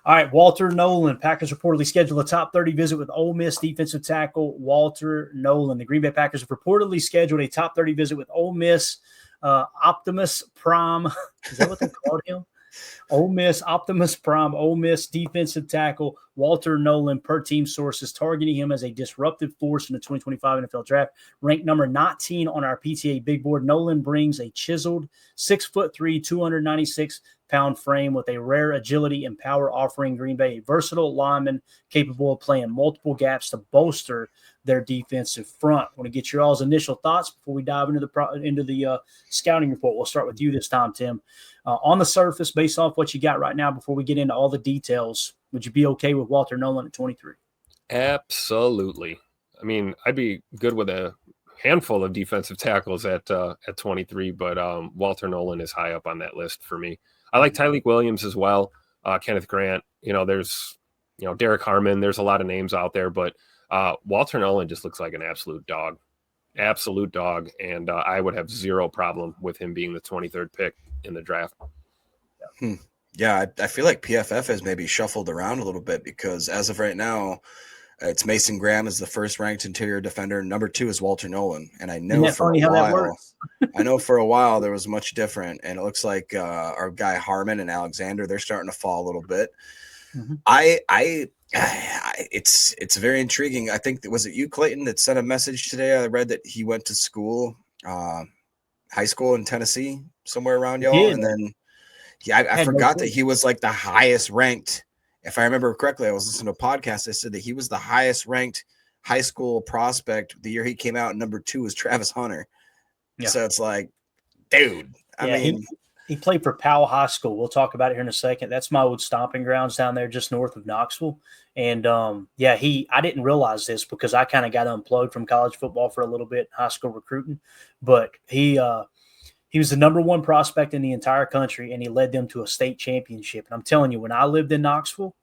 All right, Walter Nolen. Packers reportedly scheduled a top 30 visit with Ole Miss defensive tackle Walter Nolen. The Green Bay Packers have reportedly scheduled a top 30 visit with Ole Miss Optimus Prime. Is that what they called him? Ole Miss Optimus Prime, Ole Miss defensive tackle Walter Nolen, per team sources, targeting him as a disruptive force in the 2025 NFL Draft. Ranked number 19 on our PTA big board, Nolen brings a chiseled 6'3", 296-pound frame with a rare agility and power, offering Green Bay a versatile lineman capable of playing multiple gaps to bolster their defensive front. I want to get your all's initial thoughts before we dive into the scouting report. We'll start with you this time, Tim. On the surface, based off what you got right now, before we get into all the details, would you be okay with Walter Nolen at 23? Absolutely. I mean, I'd be good with a handful of defensive tackles at 23, but Walter Nolen is high up on that list for me. I like Tyleik Williams as well, Kenneth Grant. There's Derek Harmon. There's a lot of names out there, but Walter Nolen just looks like an absolute dog, and I would have zero problem with him being the 23rd pick in the draft. Yeah, I feel like PFF has maybe shuffled around a little bit, because as of right now, it's Mason Graham is the first ranked interior defender. Number 2 is Walter Nolen. And I know for a while there was much different. And it looks like our guy Harmon and Alexander, they're starting to fall a little bit. Mm-hmm. It's very intriguing. I think, was it you, Clayton, that sent a message today? I read that he went to school, high school in Tennessee, somewhere around y'all. And then I forgot that he was like the highest ranked. If I remember correctly, I was listening to a podcast. They said that he was the highest ranked high school prospect the year he came out. Number 2 was Travis Hunter. Yeah. So it's like, dude, I mean, he played for Powell High School. We'll talk about it here in a second. That's my old stomping grounds down there just north of Knoxville. And I didn't realize this because I kind of got unplugged from college football for a little bit, high school recruiting, but he was the number 1 prospect in the entire country, and he led them to a state championship. And I'm telling you, when I lived in Knoxville,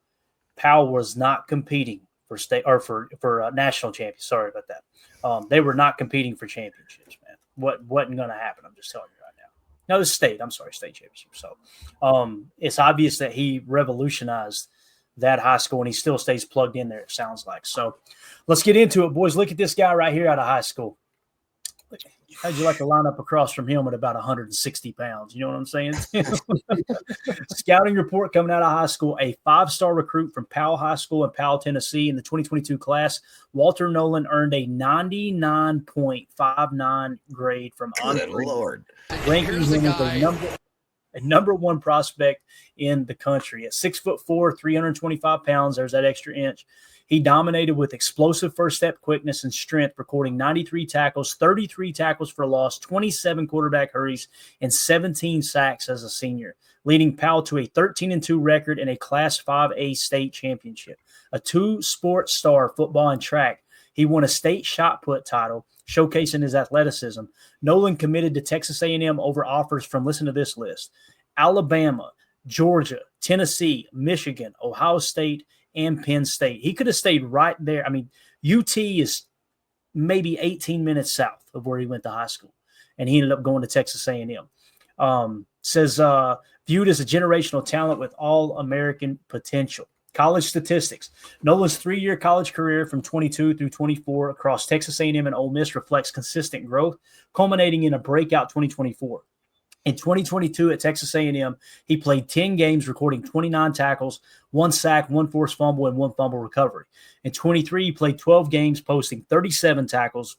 Powell was not competing for state or for national champions. Sorry about that. They were not competing for championships, man. Wasn't going to happen. I'm just telling you right now. No, it's state. I'm sorry, state championship. So it's obvious that he revolutionized that high school, and he still stays plugged in there, it sounds like. So let's get into it, boys. Look at this guy right here out of high school. How'd you like to line up across from him at about 160 pounds? You know what I'm saying? Scouting report coming out of high school, a 5-star recruit from Powell High School in Powell, Tennessee in the 2022 class. Walter Nolen earned a 99.59 grade from Lord, ranking him as a number 1 prospect in the country. At 6'4", 325 pounds, there's that extra inch. He dominated with explosive first step quickness and strength, recording 93 tackles, 33 tackles for loss, 27 quarterback hurries, and 17 sacks as a senior, leading Powell to a 13-2 record in a Class 5A state championship. A 2-sport star, football and track, he won a state shot put title, showcasing his athleticism. Nolen committed to Texas A&M over offers from, listen to this list, Alabama, Georgia, Tennessee, Michigan, Ohio State, and Penn State. He could have stayed right there. I mean, UT is maybe 18 minutes south of where he went to high school, and he ended up going to Texas A&M. Says viewed as a generational talent with all-American potential. College statistics. Nolen's 3-year college career from 22 through 24 across Texas A&M and Ole Miss reflects consistent growth, culminating in a breakout 2024. In 2022 at Texas A&M, he played 10 games, recording 29 tackles, 1 sack, 1 forced fumble, and 1 fumble recovery. In 23, he played 12 games, posting 37 tackles,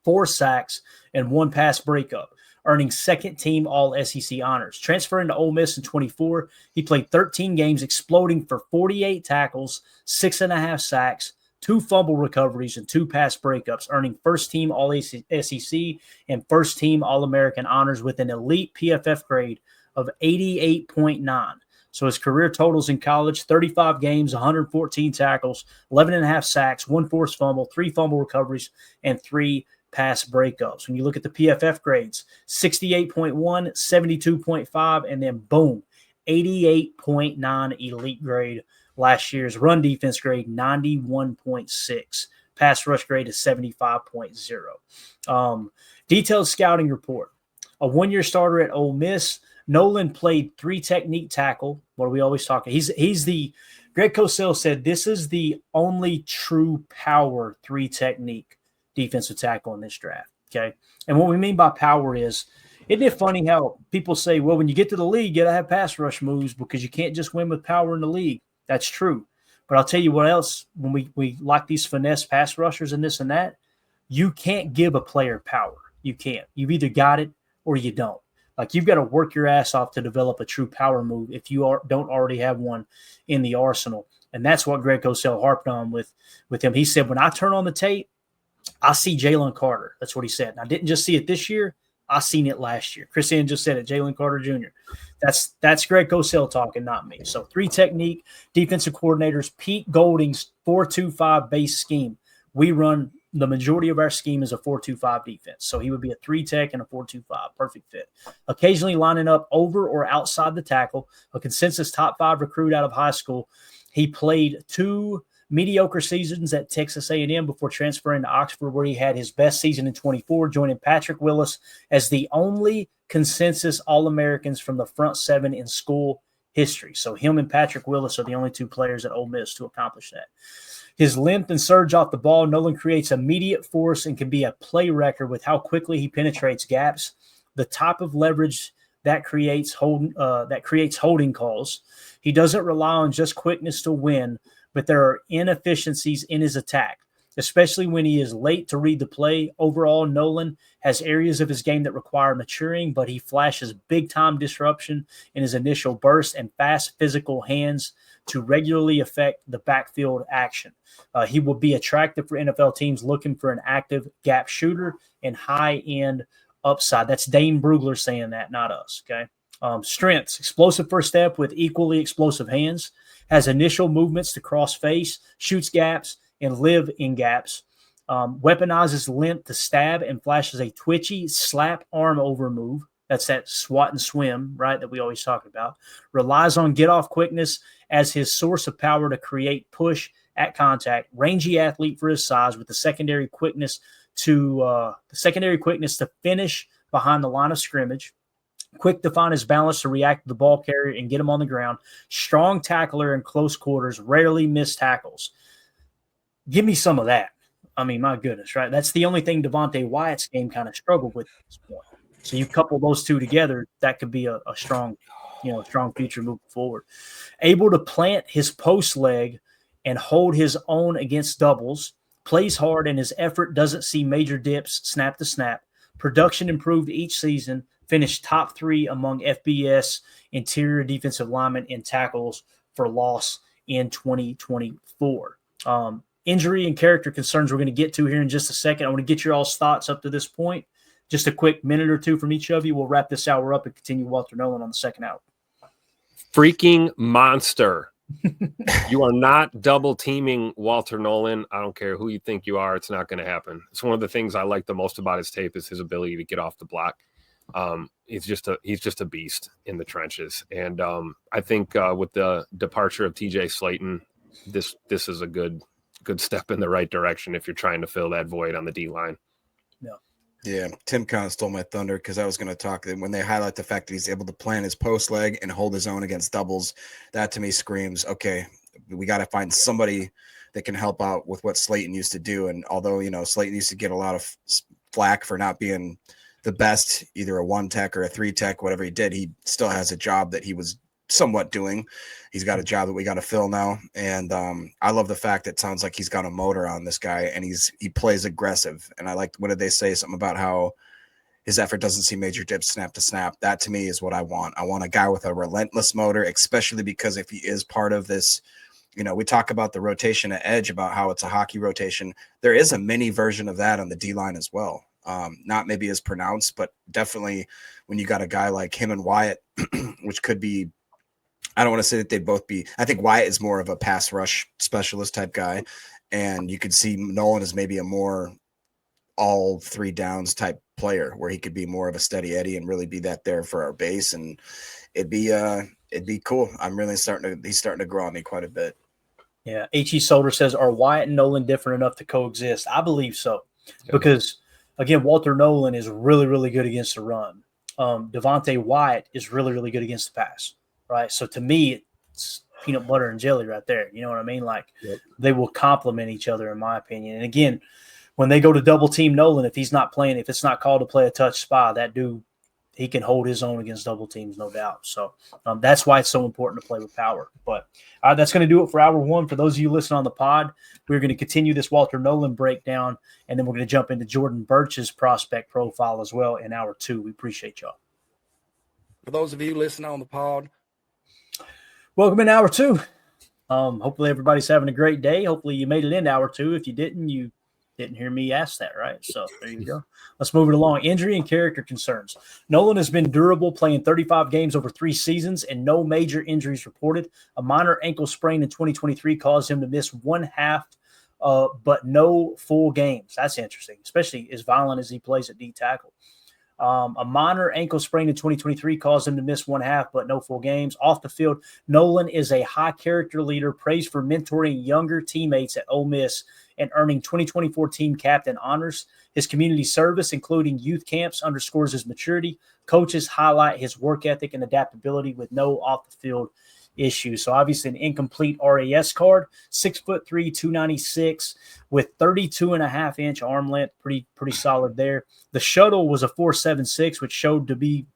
4 sacks, and 1 pass breakup, earning second-team All-SEC honors. Transferring to Ole Miss in 24, he played 13 games, exploding for 48 tackles, 6.5 sacks, 2 fumble recoveries, and 2 pass breakups, earning first-team All-SEC and first-team All-American honors with an elite PFF grade of 88.9. So his career totals in college, 35 games, 114 tackles, 11.5 sacks, 1 forced fumble, 3 fumble recoveries, and 3 pass breakups. When you look at the PFF grades, 68.1, 72.5, and then boom, 88.9 elite grade. Last year's run defense grade, 91.6. Pass rush grade is 75.0. Detailed scouting report. A 1-year starter at Ole Miss, Nolen played 3 technique tackle, What are we always talking? Greg Cosell said this is the only true power 3 technique defensive tackle in this draft. Okay. And what we mean by power is, isn't it funny how people say, well, when you get to the league, you got to have pass rush moves because you can't just win with power in the league. That's true. But I'll tell you what else, when we like these finesse pass rushers and this and that, you can't give a player power. You can't. You've either got it or you don't. Like, you've got to work your ass off to develop a true power move if you don't already have one in the arsenal. And that's what Greg Cosell harped on with him. He said, when I turn on the tape, I see Jalen Carter. That's what he said. And I didn't just see it this year. I seen it last year. Chris Ann just said it, Jalen Carter Jr. That's Greg Cosell talking, not me. So 3 technique, defensive coordinators, Pete Golding's 4-2-5 base scheme. We run the majority of our scheme is a 4-2-5 defense. So he would be a 3 tech and a 4-2-5. Perfect fit. Occasionally lining up over or outside the tackle, a consensus top 5 recruit out of high school. He played 2 mediocre seasons at Texas A&M before transferring to Oxford, where he had his best season in 24, joining Patrick Willis as the only consensus All-Americans from the front 7 in school history. So him and Patrick Willis are the only 2 players at Ole Miss to accomplish that. His length and surge off the ball, Nolen creates immediate force and can be a play record with how quickly he penetrates gaps. The type of leverage that creates holding calls. He doesn't rely on just quickness to win, but there are inefficiencies in his attack, especially when he is late to read the play. Overall, Nolen has areas of his game that require maturing, but he flashes big-time disruption in his initial burst and fast physical hands to regularly affect the backfield action. He will be attractive for NFL teams looking for an active gap shooter and high-end upside. That's Dane Brugler saying that, not us, okay? Strengths, explosive first step with equally explosive hands, has initial movements to cross face, shoots gaps, and live in gaps, weaponizes length to stab and flashes a twitchy slap arm over move. That's that swat and swim, right, that we always talk about. Relies on get-off quickness as his source of power to create push at contact. Rangy athlete for his size with the secondary quickness to finish behind the line of scrimmage. Quick to find his balance to react to the ball carrier and get him on the ground. Strong tackler in close quarters, rarely miss tackles. Give me some of that. I mean, my goodness, right? That's the only thing Devontae Wyatt's game kind of struggled with at this point. So you couple those 2 together, that could be a strong future moving forward. Able to plant his post leg and hold his own against doubles. Plays hard and his effort doesn't see major dips snap to snap. Production improved each season. Finished top 3 among FBS interior defensive linemen in tackles for loss in 2024. Injury and character concerns we're going to get to here in just a second. I want to get your all's thoughts up to this point. Just a quick minute or 2 from each of you. We'll wrap this hour up and continue Walter Nolen on the second hour. Freaking monster. You are not double teaming Walter Nolen. I don't care who you think you are. It's not going to happen. It's one of the things I like the most about his tape is his ability to get off the block. He's just a beast in the trenches. And I think with the departure of TJ Slayton, this is a good step in the right direction if you're trying to fill that void on the D line. Yeah, Tim kind of stole my thunder because I was going to talk when they highlight the fact that he's able to plant his post leg and hold his own against doubles. That to me screams, okay, we got to find somebody that can help out with what Slayton used to do. And although, Slayton used to get a lot of flack for not being the best, either a 1 tech or a 3 tech, whatever he did, he still has a job that he was somewhat doing. He's got a job that we got to fill now. And I love the fact that it sounds like he's got a motor on this guy and he plays aggressive. And I like, what did they say? Something about how his effort doesn't see major dips snap to snap. That to me is what I want. I want a guy with a relentless motor, especially because if he is part of this, we talk about the rotation at edge, about how it's a hockey rotation. There is a mini version of that on the D line as well. Not maybe as pronounced, but definitely when you got a guy like him and Wyatt, which could be, I don't want to say that they'd both be, I think Wyatt is more of a pass rush specialist type guy. And you could see Nolen as maybe a more all 3 downs type player where he could be more of a steady Eddie and really be that there for our base. And it'd be cool. He's starting to grow on me quite a bit. Yeah. H.E. Solder says, are Wyatt and Nolen different enough to coexist? I believe so. Yeah. Because again, Walter Nolen is really, really good against the run. Devontae Wyatt is really, really good against the pass. Right. So to me, it's peanut butter and jelly right there. You know what I mean? Like they will complement each other, in my opinion. And again, when they go to double team Nolen, if he's not playing, if it's not called to play a touch spy, that dude, he can hold his own against double teams, no doubt. So that's why it's so important to play with power. But that's going to do it for hour one. For those of you listening on the pod, we're going to continue this Walter Nolen breakdown, and then we're going to jump into Jordan Birch's prospect profile as well in hour two. We appreciate y'all. For those of you listening on the pod, welcome in hour two. Hopefully everybody's having a great day. Hopefully you made it in hour two. If you didn't, you didn't hear me ask that, right? So there you go. Let's move it along. Injury and character concerns. Nolen has been durable, playing 35 games over 3 seasons and no major injuries reported. A minor ankle sprain in 2023 caused him to miss 1 half, but no full games. That's interesting, especially as violent as he plays at D tackle. A minor ankle sprain in 2023 caused him to miss 1 half, but no full games. Off the field, Nolen is a high character leader, praised for mentoring younger teammates at Ole Miss and earning 2024 team captain honors. His community service, including youth camps, underscores his maturity. Coaches highlight his work ethic and adaptability with no off-the-field issues. So obviously an incomplete RAS card, 6'3", 296 with 32.5-inch arm length. Pretty solid there. The shuttle was a 4.76, which showed to be,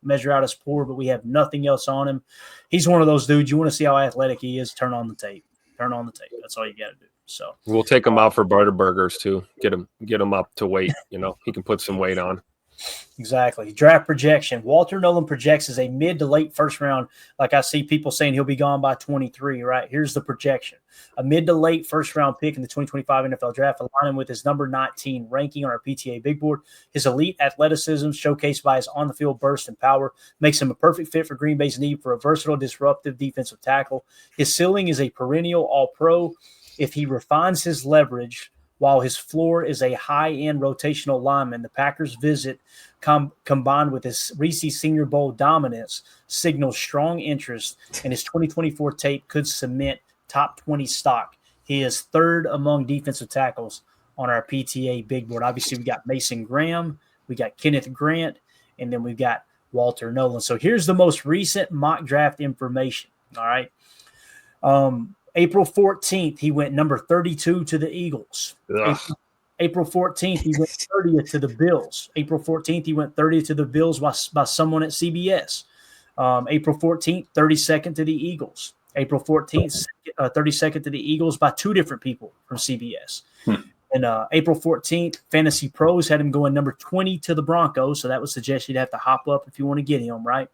measure out as poor, but we have nothing else on him. He's one of those dudes. You want to see how athletic he is, turn on the tape. That's all you got to do. So we'll take him out for barter burgers too. Get him up to weight. He can put some weight on. Exactly. Draft projection. Walter Nolen projects as a mid to late first round. Like I see people saying he'll be gone by 23, right? Here's the projection. A mid to late first round pick in the 2025 NFL draft, aligning with his number 19 ranking on our PTA big board. His elite athleticism, showcased by his on the field burst and power, makes him a perfect fit for Green Bay's need for a versatile, disruptive defensive tackle. His ceiling is a perennial all-pro if he refines his leverage, while his floor is a high-end rotational lineman. The Packers' visit, combined with his Reese Senior Bowl dominance, signals strong interest, and his 2024 tape could cement top 20 stock. He is third among defensive tackles on our PTA big board. Obviously, we got Mason Graham, we got Kenneth Grant, and then we've got Walter Nolen. So here's the most recent mock draft information, all right? April 14th, he went number 32 to the Eagles. April 14th, he went 30th to the Bills. April 14th, he went 30th to the Bills by someone at CBS. April 14th, 32nd to the Eagles. April 14th, 32nd to the Eagles by 2 different people from CBS. And April 14th, Fantasy Pros had him going number 20 to the Broncos, so that would suggest you'd have to hop up if you want to get him, right?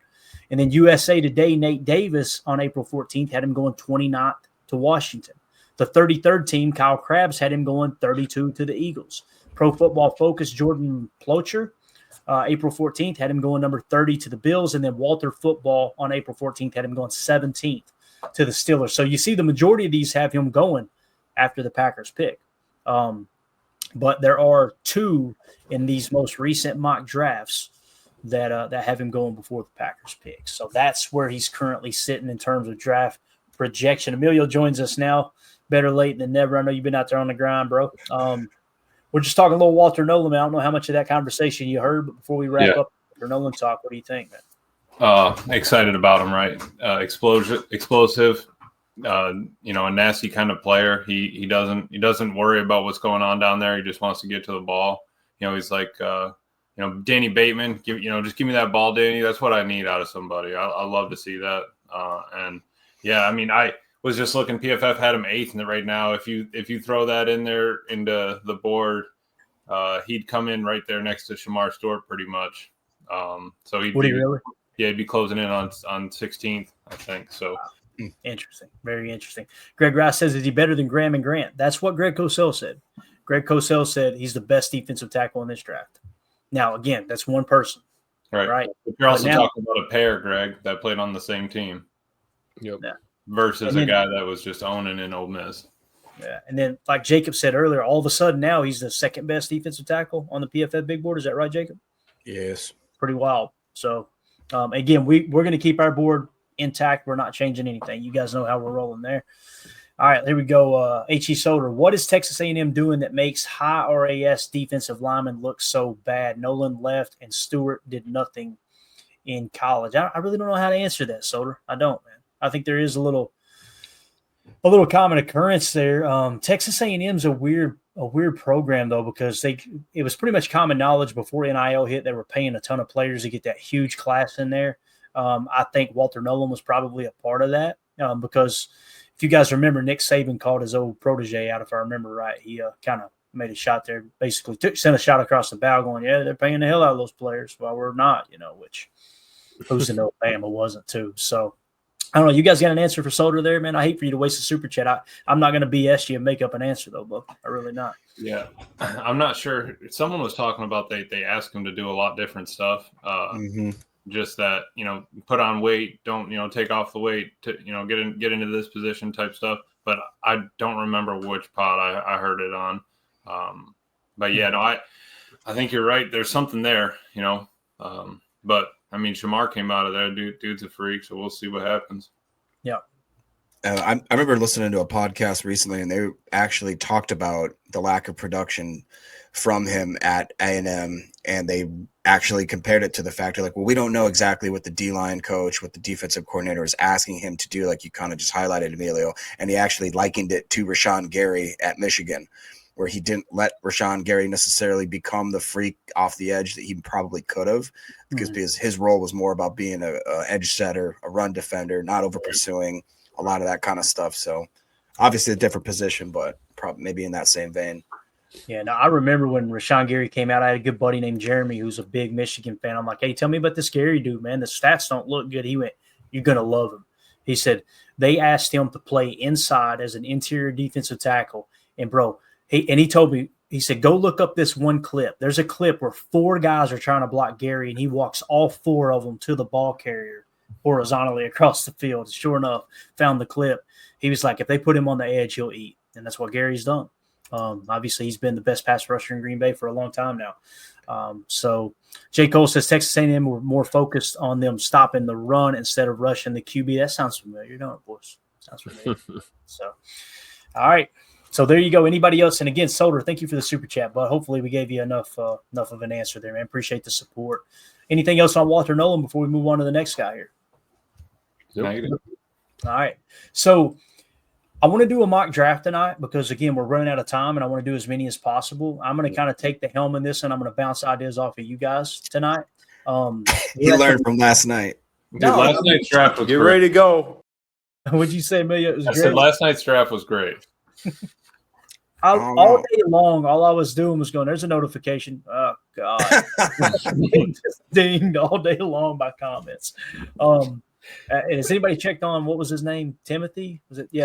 And then USA Today, Nate Davis on April 14th had him going 29th to Washington. The 33rd team, Kyle Krabs, had him going 32 to the Eagles. Pro Football Focus, Jordan Plocher, April 14th, had him going number 30 to the Bills. And then Walter Football on April 14th had him going 17th to the Steelers. So you see the majority of these have him going after the Packers pick. But there are 2 in these most recent mock drafts that have him going before the Packers pick. So that's where he's currently sitting in terms of draft projection. Emilio joins us now. Better late than never. I know you've been out there on the grind, bro. We're just talking a little Walter Nolen, man. I don't know how much of that conversation you heard, but before we wrap up Walter Nolen talk, what do you think, man? Excited about him, right? Explosive. A nasty kind of player. He doesn't worry about what's going on down there. He just wants to get to the ball. He's like Danny Bateman. Just give me that ball, Danny. That's what I need out of somebody. I love to see that. I was just looking. PFF had him 8th, and right now, if you throw that in there into the board, he'd come in right there next to Shamar Stewart, pretty much. So he'd be closing in on 16th, I think. So interesting, very interesting. Greg Rice says, "Is he better than Graham and Grant?" That's what Greg Cosell said. Greg Cosell said he's the best defensive tackle in this draft. Now, again, that's one person, right? But you're also talking about a pair, Greg, that played on the same team. Yep. Yeah. Versus a guy that was just owning in Ole Miss. Yeah, and then like Jacob said earlier, all of a sudden now he's the second best defensive tackle on the PFF big board. Is that right, Jacob? Yes. Pretty wild. So, again, we're going to keep our board intact. We're not changing anything. You guys know how we're rolling there. All right, here we go. H.E. Soder, what is Texas A&M doing that makes high RAS defensive linemen look so bad? Nolen left and Stewart did nothing in college. I really don't know how to answer that, Soder. I don't, man. I think there is a little common occurrence there. Texas A&M's a weird program though, because it was pretty much common knowledge before NIL hit. They were paying a ton of players to get that huge class in there. I think Walter Nolen was probably a part of that because if you guys remember, Nick Saban called his old protege out, if I remember right. He kind of made a shot there, basically sent a shot across the bow going, yeah, they're paying the hell out of those players while we're not, which who's to know Bama wasn't too. So I don't know. You guys got an answer for Solder there, man? I hate for you to waste a super chat. I'm not going to BS you and make up an answer though, but I really not. Yeah, I'm not sure. Someone was talking about they asked him to do a lot different stuff. Just that, put on weight, don't, take off the weight to, get into this position type stuff. But I don't remember which pod I heard it on. But yeah, no, I think you're right. There's something there, but I mean, Shamar came out of there. Dude's a freak, so we'll see what happens. Yeah. I remember listening to a podcast recently, and they actually talked about the lack of production from him at A&M, and they actually compared it to the fact of we don't know exactly what the D-line coach, what the defensive coordinator is asking him to do, like you kind of just highlighted, Emilio, and he actually likened it to Rashawn Gary at Michigan, where he didn't let Rashawn Gary necessarily become the freak off the edge that he probably could have, because his role was more about being a edge setter, a run defender, not over pursuing, a lot of that kind of stuff. So obviously a different position, but probably maybe in that same vein. Yeah, now I remember when Rashawn Gary came out, I had a good buddy named Jeremy who's a big Michigan fan. I'm like, hey, tell me about this Gary dude, man. The stats don't look good. He went, you're going to love him. He said they asked him to play inside as an interior defensive tackle. And, bro, he told me, he said, go look up this one clip. There's a clip where 4 guys are trying to block Gary, and he walks all 4 of them to the ball carrier horizontally across the field. Sure enough, found the clip. He was like, if they put him on the edge, he'll eat. And that's what Gary's done. Obviously, he's been the best pass rusher in Green Bay for a long time now. So J. Cole says Texas A&M were more focused on them stopping the run instead of rushing the QB. That sounds familiar, don't it, boys? Sounds familiar. So, all right. So there you go. Anybody else? And again, Solder, thank you for the super chat, but hopefully we gave you enough of an answer there, man. Appreciate the support. Anything else on Walter Nolen before we move on to the next guy here? Negative. All right. So I want to do a mock draft tonight because, again, we're running out of time and I want to do as many as possible. I'm going to kind of take the helm in this and I'm going to bounce ideas off of you guys tonight. He learned from last night. Dude, last night's draft was Get great. ready to go. What'd you say, Amelia? It was I great. said last night's draft was great. All day long, all I was doing was going, there's a notification. Oh, God. Just dinged all day long by comments. And has anybody checked on, what was his name? Timothy? Was it? Yeah.